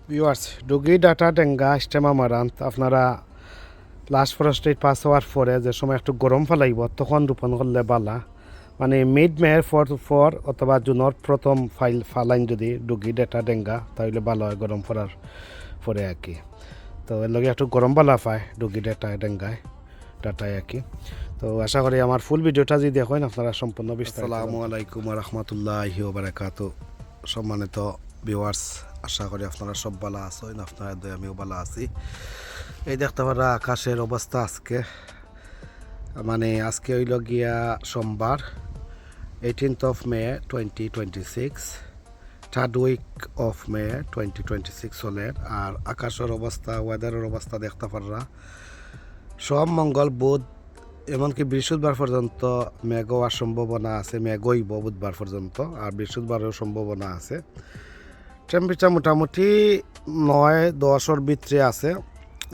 Viewers ডুগি ডাটা ডেঙ্গা stem amaranth আপনারা last frosted pass হওয়ার পরে যে সময় একটু গরম ফেলাইব তখন রোপণ করলে বালা মানে মিড মেয়ের ফর অথবা জুনের প্রথম ফালাইন যদি ডুগি ডাটা ডেঙ্গা তাহলে ভালো হয় গরম পড়ার পরে আর কি। তো এর লগে একটু গরম বালা পায় ডুগি ডাটা ডেঙ্গায় ডাটায় আর কি। তো আশা করি আমার ফুল ভিডিওটা যদি দেখেন আপনারা সম্পূর্ণ বিস্তারিত। আসসালামু আলাইকুম ওয়া রাহমাতুল্লাহি ওয়া বারাকাতুহু। সম্মানিত ভিউয়ার্স, আশা করি আপনারা সব ভালো আছেন, আপনারা দয় আমিও ভালো আছি। এই দেখতে পারা আকাশের অবস্থা আজকে আজকে হইল গিয়া সোমবার 18th of May 2026, third week of May 2026 চলের। আর আকাশের অবস্থা ওয়েদারের অবস্থা দেখতে পারা সব মঙ্গল বুধ এমনকি বৃহস্পতিবার পর্যন্ত মেঘ হওয়ার সম্ভাবনা আছে, মেঘ হইব বুধবার পর্যন্ত, আর বৃহস্পতিবারেও সম্ভাবনা আছে। টেম্পারেচার মোটামুটি 9-10 ভিতরে আছে।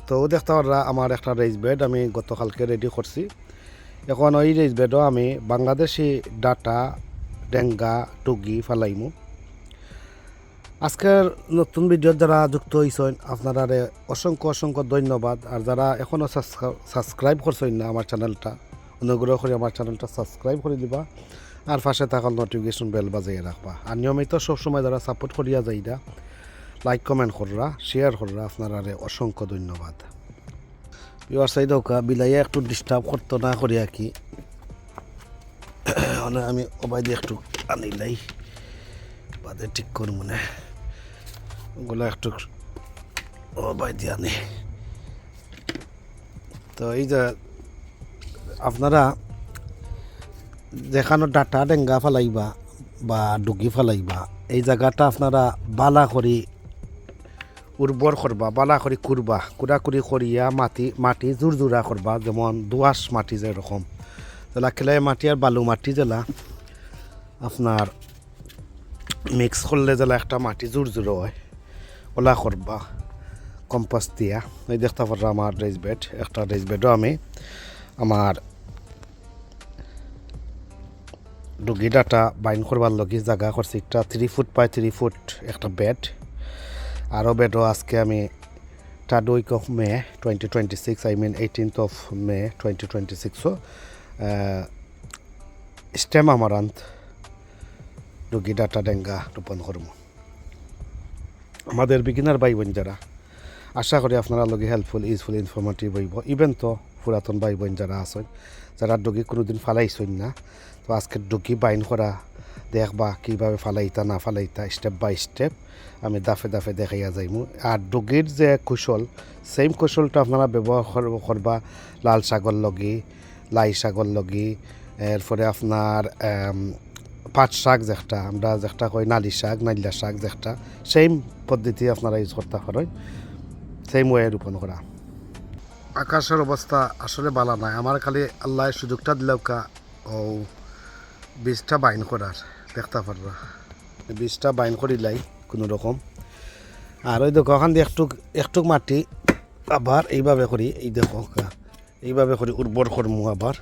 তো দেখতে পারা আমার একটা রাইস বেড আমি গতকালকে রেডি করছি। এখন ওই রাইস বেডও আমি বাংলাদেশি ডাটা ডেঙ্গা টুগি ফালাইমু। আজকের নতুন ভিডিও যারা যুক্ত হয়েছেন আপনারা অসংখ্য অসংখ্য ধন্যবাদ। আর যারা এখনও সাবস্ক্রাইব করছেন না আমার চ্যানেলটা, অনুগ্রহ করে আমার চ্যানেলটা সাবস্ক্রাইব করে দিবা আর পাশে থাকা নোটিফিকেশন বেল বাজিয়ে রাখবা। আর নিয়মিত সবসময় যারা সাপোর্ট করিয়া যাইরা লাইক কমেন্ট কররা শেয়ার কররা আপনারা অসংখ্য ধন্যবাদ। বিবার সাইড হোকা বিলাইয়া একটু ডিস্টার্ব করতো না করি আর কি। আমি ওবাই দিয়ে একটু আনিলাই বাদে ঠিক করব না, ওগুলো একটু ওবাই দিয়ে আনি। তো এই যে আপনারা যেখানে ডাটা ডেঙ্গা ফেলাইবা বা ডুগি ফেলাইবা এই জায়গাটা আপনারা বালা করি উর্বর করবা, বালা করি কুড়বা, কুড়াকুড়ি করিয়া মাটি জোরজোড়া করবা, যেমন দোয়াশ মাটি যেরকম জেলা খেলাই মাটি আর বালু মাটি জেলা আপনার মিক্স করলে জেলা একটা মাটি জোরজোড়ো হয়, ওলা করবা কম্পোস্ট দিয়া। এই দেখতে পারা আমার রাইস বেড, একটা রাইস বেডও আমি আমার ডুগি ডাটা বাইন করবার লগে জায়গা করছি। একটা 3 ফুট বাই 3 ফুট একটা বেড, আরও বেডও আজকে আমি third week of May 2026 18th of May 2026 stem amaranth ডুগি ডাটা ডেঙ্গা রোপণ করবো। আমাদের বিগিনার ভাই বোন যারা, আশা করি আপনারা লগে হেল্পফুল ইউজফুল ইনফরমেটিভ হইব। ইভেন তো পুরাতন ভাই বোন যারা আছেন, যারা ডুগি কোনোদিন ফালাইছেন না, তো আজকে ডুগি বাইন করা দেখবা কীভাবে ফালাইতা না ফালাইতা স্টেপ বাই স্টেপ আমি দাফে দাফে দেখাইয়া যাইমু। আর ডুগির যে কৌশল, সেম কৌশলটা আপনারা ব্যবহার করবা লাল শাকর লগি, লাই শাকর লগি, এরপরে আপনার পাট শাক যেটা আমরা যেটা কই নালি শাক, নাইলা শাক যেটা, সেম পদ্ধতি আপনারা ইউজ করতে পারেন, সেম ওয়ে রোপণ করা। আকাশের অবস্থা আসলে ভালো নয়, আমার খালি আল্লাহ সুযোগটা দিলেও ও বীজটা বাইন করার দেখতে পারবা, বীজটা বাইন করিলাই কোনো রকম। আর ওই দেখো ওখান দিয়ে একটু মাটি আবার এইভাবে করি, এই দেখো এইভাবে করি উর্বর করমু আবার।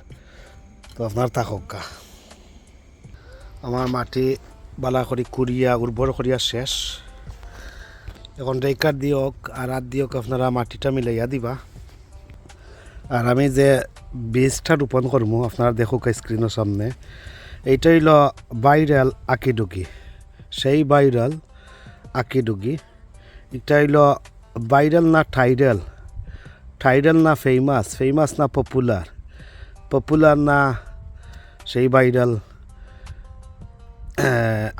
তো আপনার থাকক আমার মাটি বালা করি কুড়িয়া উর্বর করিয়া শেষ। এখন রেকার দিয়ক আর রাত দিয়ক আপনারা মাটিটা মিলাইয়া দিবা। আর আমি যে বীজটা রোপণ করবো আপনারা দেখুক স্ক্রিনের সামনে, এইটা হইল ভাইরাল আকি ডুগি, সেই ভাইরাল আকি ডুগি। এটা হইল ভাইরাল না থাইরাল, থাইরাল না ফেমাস না পপুলার না সেই ভাইরাল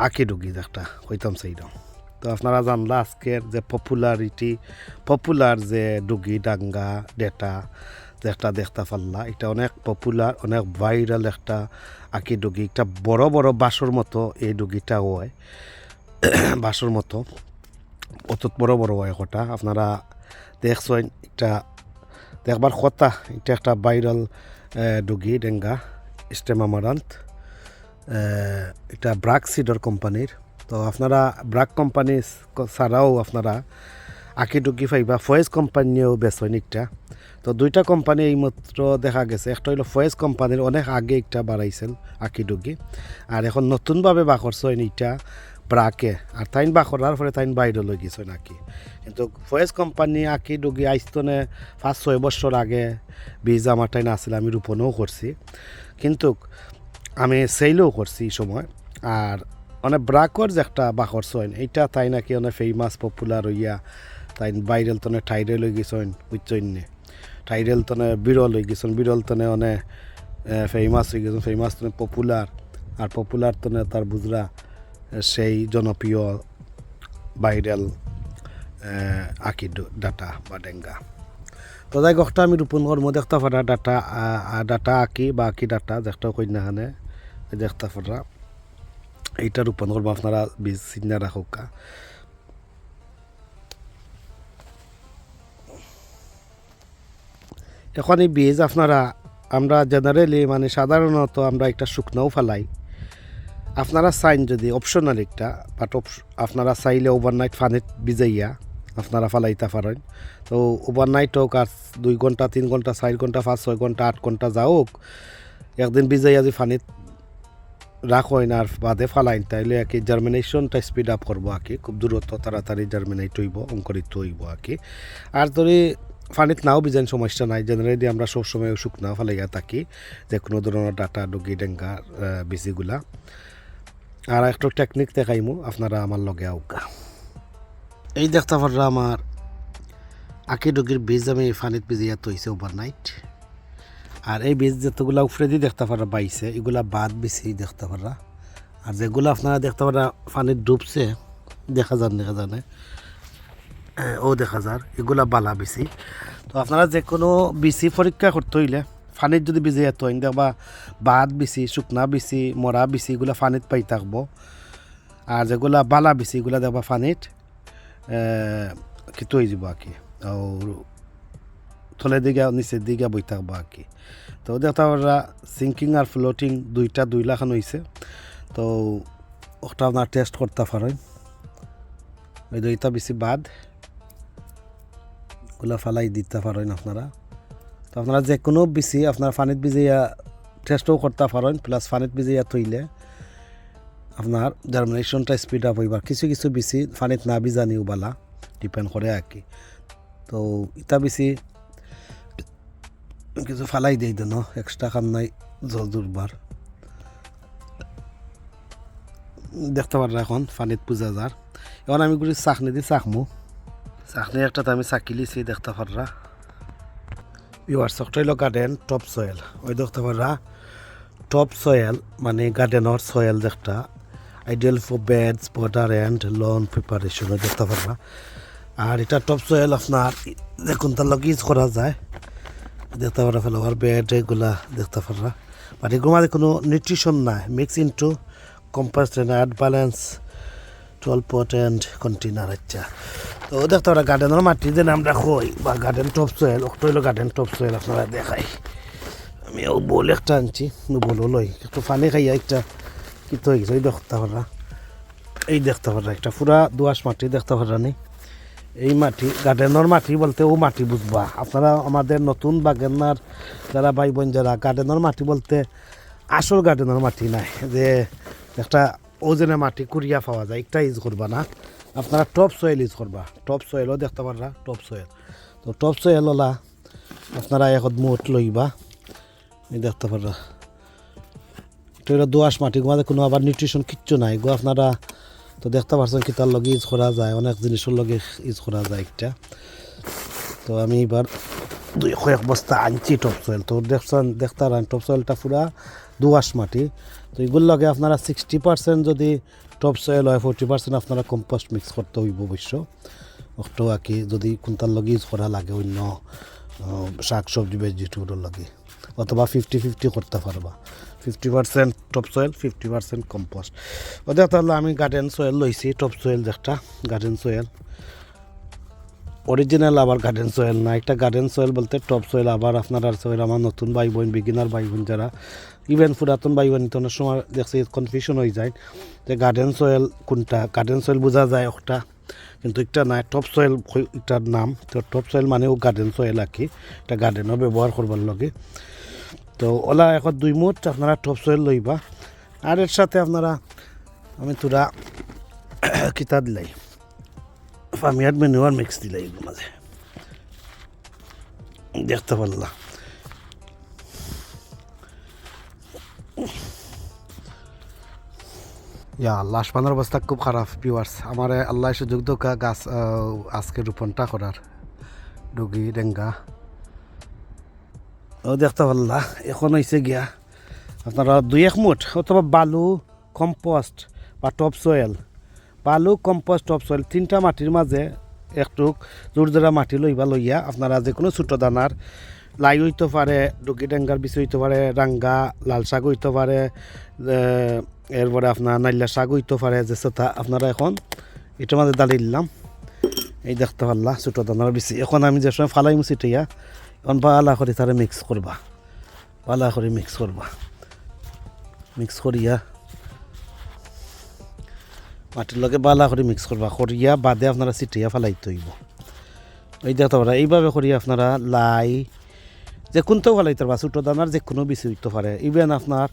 আকি ডুগি যেটা হইতাম সেইরকম। তো আপনারা জানলা আজকের যে পপুলার যে ডুগি ডাঙ্গা ডেটা যেটা দেখতে পারলা, এটা অনেক পপুলার অনেক ভাইরাল একটা আকি ডুগি। একটা বড় বড় বাঁশর মতো এই ডুগিটা হয়, বাঁশর মতো অত বড় বড় হয় কটা। আপনারা দেখছেন এটা দেখবার কথা, এটা একটা ভাইরাল ডুগি ডেঙ্গা স্টেম আমারান্থ। এটা ব্রাক সিডর কোম্পানির। তো আপনারা ব্রাক কোম্পানি ছাড়াও আপনারা আকি ডুগি পাইবা, ফয়েজ কোম্পানিও বেচেন একটা। তো দুইটা কোম্পানি এইমাত্র দেখা গেছে, একটা হইলো ফয়েজ কোম্পানির অনেক আগে একটা বাড়াইছেন আকি ডুগি, আর এখন নতুনভাবে বা করছেন এইটা ব্রাকে আর তাইন বা করার পরে তাইন বাইরে লই গেছে নাকি কিন্তু ফয়েজ কোম্পানি আঁকি ডুগি আইস্তনে 5-6 বছর আগে বীজ আমার টাইন আসলে আমি রোপণও করছি কিন্তু আমি সেলও করছি এই সময় আর মানে ব্রাকর যে একটা বাখর সইন এইটা তাই নাকি অনেক ফেমাস পপুলার হইয়া তাই বাইরেল তনে টাইরেল হয়ে গেছেন বুঝছেন নে টাইরেল তনে বিরল হয়ে গেছেন বিরল তনে অনেক ফেমাস হয়ে গেছেন ফেমাস তনে পপুলার আর পপুলার তনে তার বুঝরা সেই জনপ্রিয় ভাইরাল আঁকি ডাটা বা ডেঙ্গা তো যাই গখটা আমি রোপণ করবো দেখতে পারা ডাটা আঁকি বা আঁকি ডাটা দেখতে কন্যাখানে দেখতে পারা এইটা রোপণ করবো আপনারা বীজ চিন্তা রাখুক এখন এই বীজ আপনারা আমরা জেনারেলি মানে সাধারণত আমরা একটা শুকনাও ফেলাই আপনারা চাইন যদি অপশনাল একটা বাট আপনারা চাইলে ওভারনাইট ফানিত ভিজাইয়া আপনারা ফালাইতে পারেন তো ওভারনাইট হোক আর 2 ঘন্টা 3 ঘন্টা 4 ঘন্টা 5-6 ঘন্টা 8 ঘন্টা যাওক একদিন ভিজাইয়া যদি ফানিত রাখেন আর বাদে ফালাইন তাইলে আর কি জার্মিনেশনটা স্পিড আপ করবো আর কি খুব দ্রুত তাড়াতাড়ি জার্মিনেট হইব অঙ্কুরিত হইব আর কি আর যদি ফানিত নাও বিজান সমস্যা নাই জেনারেলি আমরা সবসময় শুকনা ফালাইয়া থাকি যে কোনো ধরনের ডাটা ডুগি ডেঙ্গার বীজগুলা আর একটা টেকনিক দেখাইমু আপনারা আমার লগে আউকা এই দেখতে পাররা আমার আঁকি ডুগির বীজ আমি ফানিত ভিজিয়া তৈছে ওভারনাইট আর এই বীজ যতগুলা উফরে দিয়ে দেখতে পারা বাইছে এগুলা বাদ বেশি দেখতে পারা আর যেগুলো আপনারা দেখতে পারা ফানিত ডুবছে দেখা জানে ও দেখা যার এগুলা বালা বেশি তো আপনারা যে কোনো বিসি পরীক্ষা করতে হইলে ফানিত যদি ভিজে এত দেখবা বাদ বেশি শুকনা বেশি মরা বেশি এগুলা ফানিত পাই থাকবো আর যেগুলা বালা বেশি এগুলা দেখবা ফানিত কি তৈ যাব আর কি থলে দিকে নিচের দিকে বই থাকবো আর কি তো দেখতে পারা সিঙ্কিং আর ফ্লোটিং দুইটা 2 লাখ হয়েছে তো ওটা আপনার টেস্ট করতে পারেন ওই দুইটা বেশি বাদ গুলা ফালাই দিতে পারেন আপনারা তো আপনারা যে কোনো বেশি আপনার ফানিত ভিজিয়া টেস্টও করতে পারেন প্লাস ফানিত ভিজিয়া থইলে আপনার জার্মিনেশনটা স্পিড আপ হইবার কিছু কিছু বেশি ফানিত না ভিজানিও বালা ডিপেন্ড করে আর কি তো ইটা বেশি কিছু ফালাই দিই দেন এক্সট্রা কাম নাই জল দুর্বার দেখতে পারা এখন ফানিত পূজা যার এখন আমি গুলি চাকনি দিয়ে চাকমু চাকনি একটা আমি চাকিলিছি দেখতে পারা your software garden top soil ওই দেখতে পারা টপ সয়েল মানে গার্ডেনের সয়েল যেটা ideal for beds border and lawn preparation দেখতে পারা আর এটা টপ সয়েল আপনার যে কোনটা লগে ইউজ করা যায় দেখতে পারা ফ্লাওয়ার বেড এগুলা দেখতে পারা বাট এগুলো মাঝে কোনো নিউট্রিশন নাই mix into compost add balance 12 pot and container আচ্ছা তো দেখতে পারা গার্ডেনের মাটি যেন আমরা কই বা গার্ডেন টপ সয়েল ওটা হইলো গার্ডেন টপ সয়েল আপনারা দেখাই আমি ও বল একটা আনছি বলো লই একটু পানি খাইয়া একটা কি তো হয়ে দেখতে পারা এই দেখতে পারা একটা পুরা দোআঁশ মাটি দেখতে পারা নেই এই মাটি গার্ডেনের মাটি বলতে ও মাটি বুঝবা আপনারা আমাদের নতুন বাগানার যারা ভাই বোন যারা গার্ডেনের মাটি বলতে আসল গার্ডেনের মাটি নাই যে একটা ওজনে মাটি কুড়িয়া পাওয়া যায় একটা ইউজ করবা না আপনারা টপ সয়েল ইউজ করবা টপ সয়েলও দেখতে পারা টপ সয়েল তো টপ সয়েল ওলা আপনারা এখন মুঠ লইবা এই দেখতে পারা তো এটা দোআঁশ মাটি গোয়াতে কোনো আবার নিউট্রিশন কিচ্ছু নাই গো আপনারা তো দেখতে পাচ্ছেন কি তার লগে ইউজ করা যায় অনেক জিনিসের লগে ইউজ করা যায় একটা তো আমি এবার কয়েক বস্তা আনছি টপ সয়েল তো দেখতে পারেন টপ সয়েলটা পুরা দোআঁশ মাটি তো এগুলোর লগে আপনারা 60% যদি টপ সয়েল হয় 40% আপনারা কম্পোস্ট মিক্স করতে হইব অবশ্য ওটাও আর কি যদি কোনটার লগে ইউজ করা লাগে অন্য শাক সবজি ভেজিটেবলের লগে অথবা 50-50 করতে পারবা 50% টপ সয়েল 50% কম্পোস্ট ওদের তাহলে আমি গার্ডেন সয়েল লইছি টপ সয়েল যেটা গার্ডেন সয়েল অরিজিনাল আবার গার্ডেন সয়েল না একটা গার্ডেন সয়েল বলতে টপ সয়েল আবার আপনারা সয়েল আমার নতুন ভাই বোন বিগিনার ভাই বোন যারা ইভেন পুরাতন ভাই বোন তো অনেক সময় দেখছি কনফিউশন হয়ে যায় যে গার্ডেন সয়েল কোনটা গার্ডেন সয়েল বোঝা যায় একটা কিন্তু একটা নাই টপ সয়েল এটার নাম তো টপ সয়েল মানেও গার্ডেন সয়েল আর কি এটা গার্ডেনও ব্যবহার করবার লগে তো ওলা এখন 2 মুঠ আপনারা টপ সয়েল লইবা আর এর সাথে আপনারা আমি তোরা কিতা দিলাই ফার্মিয়ার ম্যানুয়ার মিক্স দিলাই এগুলো মাঝে দেখতে পারলাম। ইয়া আল্লাহ আসমানের অবস্থা খুব খারাপ ভিউয়ার্স। আমার আল্লাহ সুযোগ দোকা গাছ আজকে রোপণটা করার ডুগি ডেঙ্গা ও দেখতে পারলা। এখন হয়েছে গিয়া আপনারা 2-1 মুঠ অথবা বালু কম্পোস্ট বা টপ সয়েল, বালু কম্পোস্ট টপ সয়েল 3টা মাটির মাঝে একটু জোরজোড়া মাটি লইয়া আপনারা যে কোনো ছোটো দানার লাই হইতে পারে, ডুগি ডেঙ্গার বিচি হইতে পারে, রাঙ্গা লাল শাক হইতে পারে, এরপরে আপনার নাইলা শাক হইতে পারে, যে সেটা আপনারা এখন এটার মাঝে দাঁড়িয়ে দিলাম। এই দেখতে পারলা ছোটো দানার বিচি। এখন আমি যে সময় ফালাই মুছিটিয়া এখন ভালো করে তারা মিক্স করবা, ভালো করে মিক্স করবা, মিক্স করিয়া মাটির লগে ভালো করে মিক্স করবা, করিয়া বাদে আপনারা ছিটিয়া ফেলাইতে হইব। এই দেখতে পারা এইভাবে করিয়া আপনারা লাই যে কোনটাও ফেলাইতে পারবা, ছোটো দানার যে কোনো বিচি হইতে পারে, ইভেন আপনার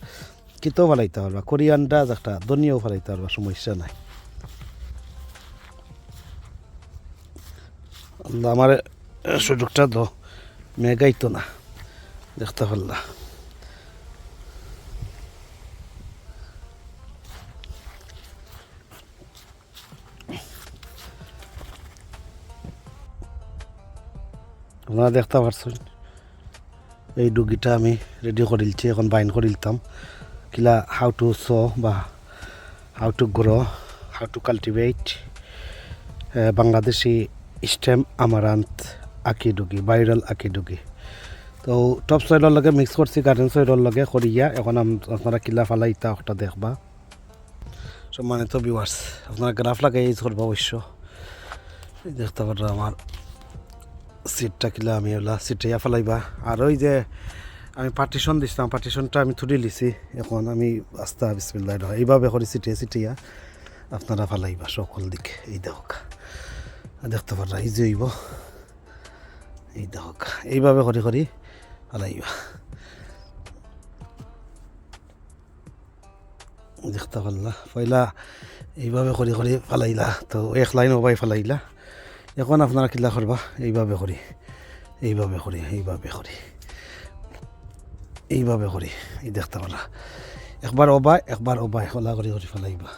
কিতেও ফেলাইতে পারবা, কোরিয়ানডাজ একটা ধনিয়াও ফেলাইতে পারবা, সমস্যা নাই। আমার সুযোগটা তো মেঘাইতো না দেখতে পারলা। আপনারা দেখতে পারছেন এই ডুগিটা আমি রেডি করিলছি, এখন বাইন করিলতাম কিলা হাউ টু সো বা how to grow, how to cultivate Bangladeshi stem amaranth আখি ডুগি, ভাইরাল আখি ডুগি। তো টপ সয়েলের লগে মিক্স করছি গার্ডেন সয়েলের লগে করিয়া এখন আপনারা কিলা ফালাই ইতা একটা দেখবা। সম্মানিত ভিউয়ার্স আপনারা গ্রাফ লাগাই ইউজ করবা অবশ্য। দেখতে পারো আমার সিটটা কিলা আমি ওলা সিটিয়া ফেলাইবা। আর ওই যে আমি পার্টিশন দিছিলাম, পার্টিশনটা আমি থুড়ি লিছি, এখন আমি আস্তা বিসমিল্লাহ এইভাবে করে সিটিয়া আপনারা ফেলাইবা সকল দিকে। এই দেখক দেখতে পারা এই যে হইব, এই দেখক এইভাবে করে ফেলাইবা, দেখতে পারলা। পয়লা এইভাবে করে ফেলাইলা, তো এক লাইন ওবাই ফেলাইলা। এখন আপনারা কিলা করবা এইভাবে করি, এইভাবে করি, এইভাবে করি, এইভাবে করি, এই দেখতে পারা একবার ওবাই হলা করে ফেলাইবা।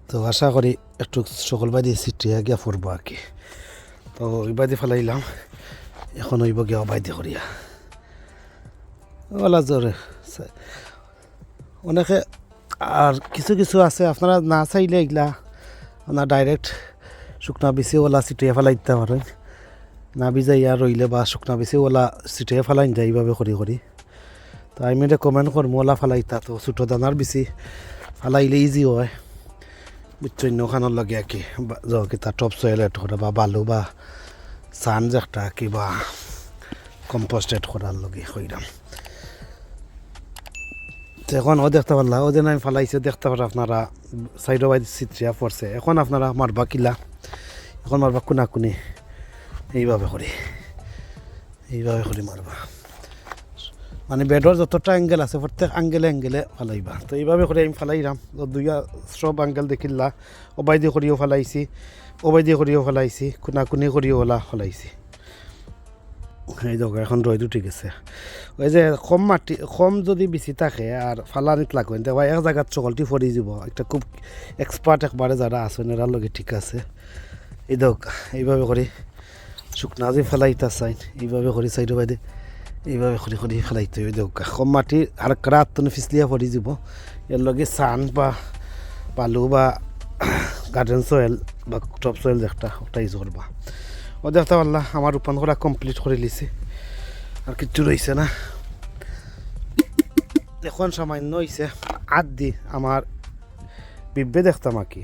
তো আশা করি একটু সকল বাদি সিটিয়া গিয়া ফুরবো আর কি। তো ওই বাদি ফেলাইলাম, এখন ওইব গিয়া অবাইদি করিয়া ওলা জোরে অনেকে। আর কিছু আছে আপনারা না চাইলে এগুলা আপনার ডাইরেক্ট শুকনা বিচি ওলা ছিটিয়ে ফেলাই দিতে পারেন, না ভিজাইয়া রইলে বা শুকনা বিচি ওলা ছিটিয়ে ফেলাই যায় এইভাবে করি। তো আমি রেকমেন্ড করবো ওলা ফেলাইতা। তো ছোটো দানার বিচি ফেলাইলে ইজি হয় বুঝছেন, ওখানোর লাগে আর কি তার টপ সয়েল এড করা বা বালু বা সান যে একটা কিবা কম্পোস্ট এড করার লগে কইরাম। এখন ও দেখতে পারলা ও যেন আমি ফেলাইছে দেখতে পারা আপনারা সাইড বাই চিত্রিয়া পড়ছে। এখন আপনারা মারবা কিলা, এখন মারবা কোনাকুনি এইভাবে করি মারবা, মানে বেডর যতটা অ্যাঙ্গেল আছে প্রত্যেক অ্যাঙ্গেলে ফেলাইবা। তো এইভাবে করে আমি ফেলাইলাম, দুইয়া সব অ্যাঙ্গেল দেখিলা, ওবাই দিয়ে করিও ফেলাইছি, ওবাই দিয়ে করিও ফেলাইছি, কোনাকুনি করিও ওলা ফেলাইছি। এই দেখো এখন রোদ উঠে গেছে। ওই যে কম যদি বেশি থাকে আর ফালানিত লাগবেন তো এক জায়গার চকলটি ফরি যাব। একটা খুব এক্সপার্ট একবারে যারা আছেন এরার লগে ঠিক আছে। এই দেখ এইভাবে করি শুকনা যে ফেলাইতে চাই এইভাবে করি সাইডে বাইদে এইভাবে করি ফেলাইতে হবে। দেখ কম মাটি আর রাত তো ফিসলিয়া ফরি যাব, এর লগে সান বা বালু বা গার্ডেন সয়েল বা টপ সয়েল একটা ইউজ করবা। ও দেখতে পারলা আমার রূপান করা কমপ্লিট করে লিছি, আর কিচ্ছু রয়েছে না। এখন সামান্য হয়েছে আদ দি আমার বিবে দেখতাম আর কি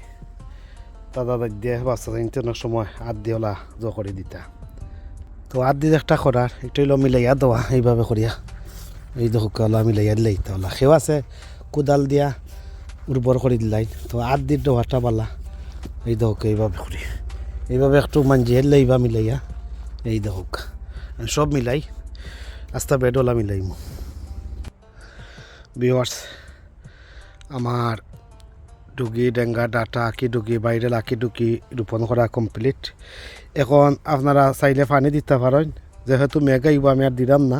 দাদা দিয়ে বাচ্চা অনেক সময় আদ দিয়ে ওলা করে দিতা। তো আদ দিয়ে একটা করার একটু হইলো মিলাইয়া দেওয়া এইভাবে করিয়া এই দেখো ওলা মিলাইয়া দিলাই ওলা সেও আছে কোদাল দিয়া উর্বর করে দিলাই। তো আদ দিয়ে দেওয়াটা পালা এই দেখো এইভাবে করি, এইভাবে একটু মাঞ্জি হেললে এইভাবে মিলাইয়া এই দেখো সব মিলাই আস্তা বেডওয়ালা মিলাইমু। ভিউয়ার্স আমার ডুগি ডেঙ্গা ডাটা আকি ডুগি বাইরেল আকি ডুগি রোপণ করা কমপ্লিট। এখন আপনারা চাইলে পানি দিতে পারেন, যেহেতু মেঘ আইব আমি আর দিলাম না,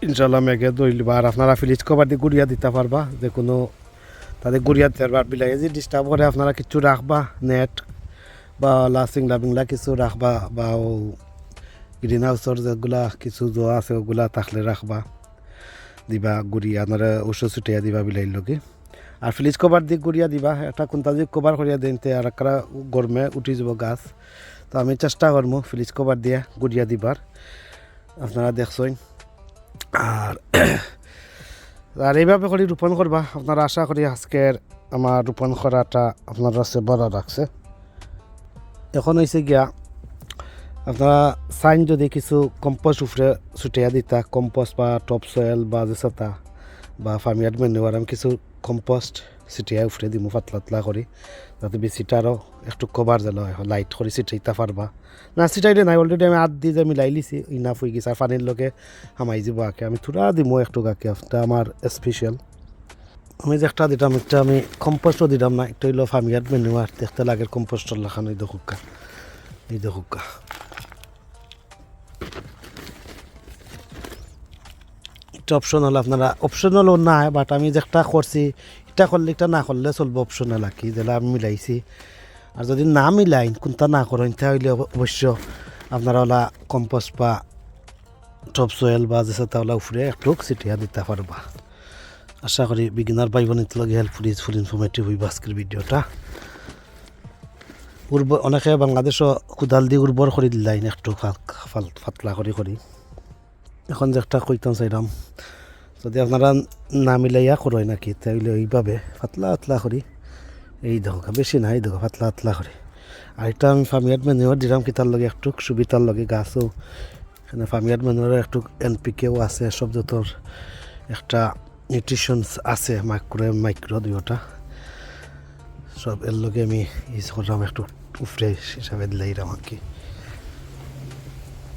ইনশাল্লাহ মেঘে দইলবা। আর আপনারা ফ্রিজ কভার দিয়ে গুড়িয়া দিতে পারবা, যে কোনো তাদের গুড়িয়া দিতে পারবা। বিলাইয়ে যে ডিস্টার্ব করে আপনারা কিছু রাখবা, নেট বা সিংলা বিংলা কিছু রাখবা, বা ও গ্রিন হাউসের যেগুলা কিছু জোয়া আছে ওগুলা থাকলে রাখবা, দিবা গুড়িয়া আপনারা ওষুধ ছুটিয়া দিবা বিলাইর লগে। আর ফ্রিজ কভার দিয়ে গুড়িয়া দিবা, একটা কোনটা যদি কভার করিয়া দেন তে আর একটা গরমে উঠি যাব গাছ। তো আমি চেষ্টা করবো ফ্রিজ কভার দিয়ে গুড়িয়া দিবার, আপনারা দেখছেন। আর আর এইভাবে করে রোপণ করবা। আপনারা আশা করি আজকের আমার রোপণ করাটা আপনার কাছে ভালো লাগছে। এখন হয়েছে গিয়া আপনারা সাইন যদি কিছু কম্পোস্ট উপরে ছুটিয়া দিতা, কম্পোস্ট বা টপ সয়েল বা যেসাতা বা ফার্মিয়ার ম্যানুয়ার, আমি কিছু কম্পোস্ট ছিটিয়া উপরে দিমু পাতলা পাতলা করি, যাতে বেশিটারও একটু কভার যেন হয়, লাইট করে ছিটাইতে পারবা। না ছিটাইলে নাই, অলরেডি আমি আধ দিয়ে যে মিলাই লিছি, ইনাফ হয়ে গেছে। আর পানির লগে হামাই যাব আঁকে, আমি থোড়া দিমু একটু গাকে, এটা আমার স্পেশাল। আমি যে একটা দিতাম, একটা আমি কম্পোস্টও দিতাম না, একটা হইলো ফার্মিয়ার ম্যানুয়ার, দেখতে লাগে কম্পোস্টর লাখানো। এই দেখুকা, এই দেখুকা, এটা অপশনাল। আপনারা অপশনালও না, বাট আমি যেটা করছি এটা করলে এটা না করলে চলবো, অপশনাল আর কি, যেটা আমি মিলাইছি। আর যদি না মিলাইন কোনটা না করেন তাহলে অবশ্য আপনারা ওলা কম্পোস্ট বা টপ সয়েল বা যেসা তাহলে উপরে একটু ছিটিয়া দিতে পারবা। আশা করি বিগিনার ভাই বোনের লগে হেল্পফুল ইউজফুল ইনফরমেটিভ হইব আজকের ভিডিওটা। অনেকে বাংলাদেশও কোদাল দিয়ে উর্বর করে দিলাইন, একটু পাতলা করি। এখন যে একটা কইতাম চাইলাম, যদি আপনারা না মিলাইয়া করেন নাকি, তাহলে এইভাবে পাতলা পাতলা করি, এই দেখো বেশি না, এই দেখো পাতলা পাতলা করে। আর এটা আমি ফার্মিয়ার ম্যানুয়ার দিলাম কি, তার লগে একটু সুবিধার লগে গাছও, এখানে ফার্মিয়ার ম্যানুয়ারের একটু এনপিকেও আছে, সব যতর একটা নিউট্রিশনস আছে, মাইক্রো দুইটা সব এর লগে আমি ইউজ করলাম, একটু উপরে হিসাবে দিলাইলাম আর কি।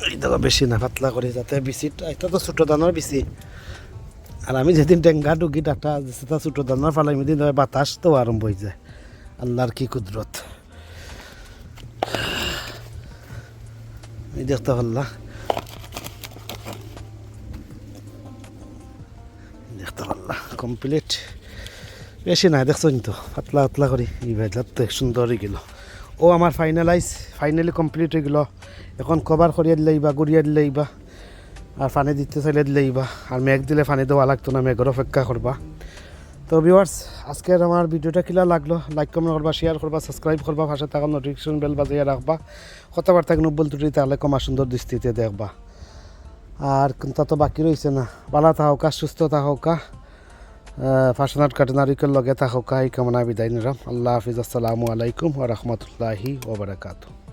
এই দেখো বেশি না, পাতলা করে, যাতে বিচিটা, এটা তো ছোটো দানার বিচি। আর আমি যেদিন ডেঙ্গা ডুগি ডাটা সেটা ছোটো দানার ফালাই দিন বাতাস তো আরম্ভ হয়ে যায়। আল্লাহর কি কুদরত, এই দেখতে পারলা, দেখতে পারলা কমপ্লিট। বেশি নাই দেখছো তো, পাতলা পাতলা করি এই ভাইলার তো সুন্দর হয়ে গেল। ও আমার ফাইনালি কমপ্লিট হয়ে গেল। এখন কভার করিয়া দিলেইবা, গুড়িয়া দিলেইবা, আর পানি দিতে চাইলে দিলেইবা। আর মেঘ দিলে পানি দেওয়া লাগতো না, মেঘের অপেক্ষা করবা। তো ভিউয়ার্স, আজকের আমার ভিডিওটা কিলা লাগলো, লাইক কমেন্ট করবা, শেয়ার করবা, সাবস্ক্রাইব করবা, পাশে থাকা নোটিফিকেশন বেল বাজিয়ে রাখবা। কথাবার্তা নব্বল ত্রুটি তাহলে কমা সুন্দর দৃষ্টিতে দেখবা। আর তা তো বাকি রয়েছে না, ভালো থাকা, সুস্থ থাকা, ফাঁসনাট কাটনারিকের লগে থাকা, এই কামনা বিদায় নিলাম। আল্লাহ হাফিজ, আসসালামু আলাইকুম ওয়া রাহমাতুল্লাহি ওয়া বারাকাতুহু।